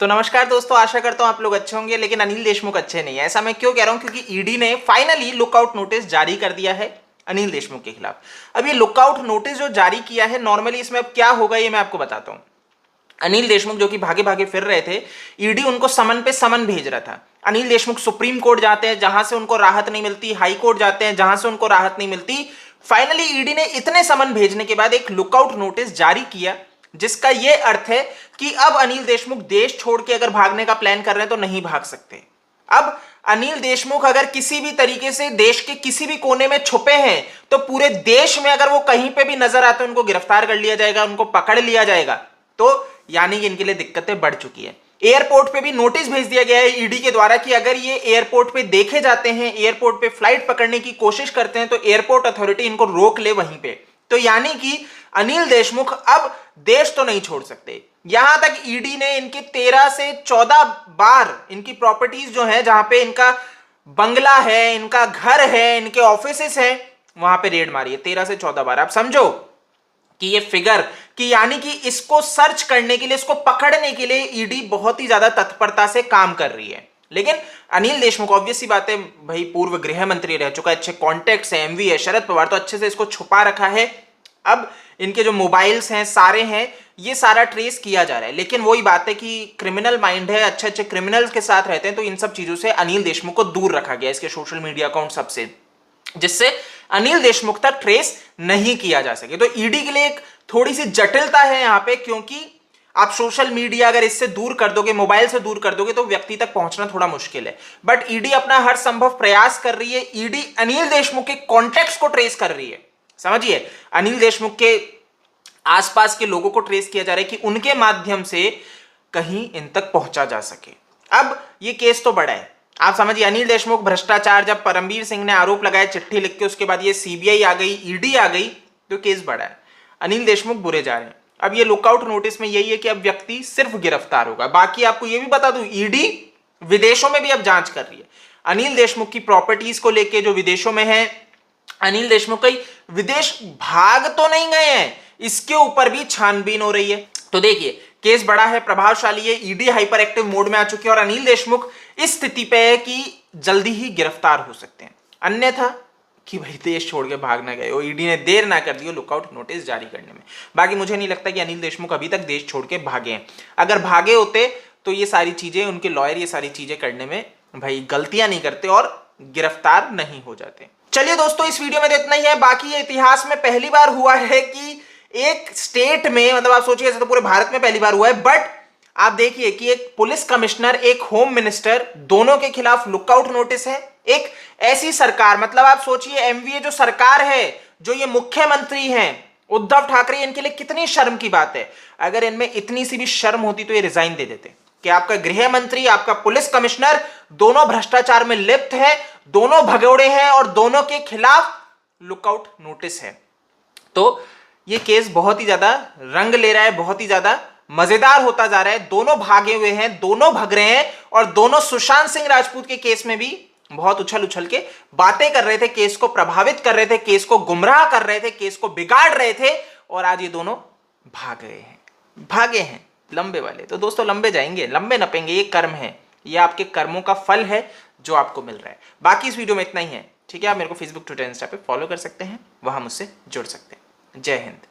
तो नमस्कार दोस्तों, आशा करता हूं आप लोग अच्छे होंगे, लेकिन अनिल देशमुख अच्छे नहीं है। ऐसा मैं क्यों कह रहा हूं? क्योंकि ईडी ने फाइनली लुकआउट नोटिस जारी कर दिया है अनिल देशमुख के खिलाफ। अब ये लुकआउट नोटिस जो जारी किया है, नॉर्मली इसमें अब क्या होगा ये मैं आपको बताता हूं। अनिल देशमुख जो कि भागे भागे फिर रहे थे, ईडी उनको समन पे समन भेज रहा था। अनिल देशमुख सुप्रीम कोर्ट जाते हैं, जहां से उनको राहत नहीं मिलती, हाई कोर्ट जाते हैं, जहां से उनको राहत नहीं मिलती। फाइनली ईडी ने इतने समन भेजने के बाद एक लुकआउट नोटिस जारी किया, जिसका यह अर्थ है कि अब अनिल देशमुख देश छोड़ के अगर भागने का प्लान कर रहे हैं तो नहीं भाग सकते। अब अनिल देशमुख अगर किसी भी तरीके से देश के किसी भी कोने में छुपे हैं तो पूरे देश में अगर वो कहीं पे भी नजर आते हैं उनको गिरफ्तार कर लिया जाएगा, उनको पकड़ लिया जाएगा। तो यानी कि इनके लिए दिक्कतें बढ़ चुकी है। एयरपोर्ट पे भी नोटिस भेज दिया गया है ईडी के द्वारा कि अगर ये एयरपोर्ट पे देखे जाते हैं, एयरपोर्ट पे फ्लाइट पकड़ने की कोशिश करते हैं, तो एयरपोर्ट अथॉरिटी इनको रोक ले वहीं पे। तो यानी कि अनिल देशमुख अब देश तो नहीं छोड़ सकते। यहां तक ईडी ने इनके 13 से 14 बार इनकी प्रॉपर्टीज जो है, जहां पे इनका बंगला है, इनका घर है, इनके ऑफिसेस हैं, वहां पे रेड मारी है 13 से 14 बार। आप समझो कि ये फिगर, कि यानी कि इसको सर्च करने के लिए, इसको पकड़ने के लिए ईडी बहुत ही ज्यादा तत्परता से काम कर रही है। लेकिन अनिल देशमुख ऑब्वियस सी बात है भाई, पूर्व गृह मंत्री रह चुका है, अच्छे कॉन्टेक्ट्स हैं, एमवी है, शरद पवार, तो अच्छे से इसको छुपा रखा है। अब इनके जो मोबाइल्स हैं सारे हैं, ये सारा ट्रेस किया जा रहा है। लेकिन वही बात है कि क्रिमिनल माइंड है, अच्छे अच्छे क्रिमिनल्स के साथ रहते हैं, तो इन सब चीजों से अनिल देशमुख को दूर रखा गया, इसके सोशल मीडिया अकाउंट सबसे, जिससे अनिल देशमुख तक ट्रेस नहीं किया जा सके। तो ईडी के लिए एक थोड़ी सी जटिलता है यहां पे, क्योंकि आप सोशल मीडिया अगर इससे दूर कर दोगे, मोबाइल से दूर कर दोगे, तो व्यक्ति तक पहुंचना थोड़ा मुश्किल है। बट ईडी अपना हर संभव प्रयास कर रही है। ईडी अनिल देशमुख के कॉन्टेक्ट्स को ट्रेस कर रही है। समझिए, अनिल देशमुख के आसपास के लोगों को ट्रेस किया जा रहा है कि उनके माध्यम से कहीं इन तक पहुंचा जा सके। अब ये केस तो बड़ा है, आप समझिए। अनिल देशमुख भ्रष्टाचार, जब परमवीर सिंह ने आरोप लगाया चिट्ठी लिख के, उसके बाद ये सीबीआई आ गई, ईडी आ गई, तो केस बड़ा है। अनिल देशमुख बुरे जा रहे हैं। अब ये लुकआउट नोटिस में यही है कि अब व्यक्ति सिर्फ गिरफ्तार होगा। बाकी आपको ये भी बता दूं, ईडी विदेशों में भी अब जांच कर रही है अनिल देशमुख की प्रॉपर्टीज को लेके, जो विदेशों में है। अनिल देशमुख कई विदेश भाग तो नहीं गए हैं, इसके ऊपर भी छानबीन हो रही है। तो देखिए, केस बड़ा है, प्रभावशाली है, ईडी हाइपर एक्टिव मोड में आ चुकी है, और अनिल देशमुख इस स्थिति पे है कि जल्दी ही गिरफ्तार हो सकते हैं। अन्यथा कि भाई देश छोड़ के भाग ना गए हो, ईडी ने देर ना कर दी हो लुकआउट नोटिस जारी करने में। बाकी मुझे नहीं लगता कि अनिल देशमुख अभी तक देश छोड़ के भागे हैं। अगर भागे होते तो ये सारी चीजें, उनके लॉयर ये सारी चीजें करने में भाई गलतियां नहीं करते और गिरफ्तार नहीं हो जाते। चलिए दोस्तों, इस वीडियो में तो इतना ही है। बाकी ये इतिहास में पहली बार हुआ है कि एक स्टेट में, मतलब आप सोचिए ऐसे तो पूरे भारत में पहली बार हुआ है, बट आप देखिए कि एक पुलिस कमिश्नर, एक होम मिनिस्टर, दोनों के खिलाफ लुकआउट नोटिस है। एक ऐसी सरकार, मतलब आप सोचिए एमवीए जो सरकार है, जो ये मुख्यमंत्री हैं उद्धव ठाकरे, इनके लिए कितनी शर्म की बात है। अगर इनमें इतनी सी भी शर्म होती तो ये रिजाइन दे देते कि आपका गृह मंत्री, आपका पुलिस कमिश्नर दोनों भ्रष्टाचार में लिप्त है, दोनों भगोड़े हैं और दोनों के खिलाफ लुकआउट नोटिस है। तो ये केस बहुत ही ज्यादा रंग ले रहा है, बहुत ही ज्यादा मजेदार होता जा रहा है। दोनों भागे हुए हैं, दोनों भग रहे हैं, और दोनों सुशांत सिंह राजपूत के केस में भी बहुत उछल उछल के बातें कर रहे थे, केस को प्रभावित कर रहे थे, केस को गुमराह कर रहे थे, केस को बिगाड़ रहे थे, और आज ये दोनों भाग गए हैं, भागे हैं लंबे वाले। तो दोस्तों, लंबे जाएंगे, लंबे नपेंगे, ये कर्म है, ये आपके कर्मों का फल है जो आपको मिल रहा है। बाकी इस वीडियो में इतना ही है, ठीक है। आप मेरे को फेसबुक, ट्विटर, इंस्टा पे फॉलो कर सकते हैं, वहां मुझसे जुड़ सकते हैं। जय हिंद।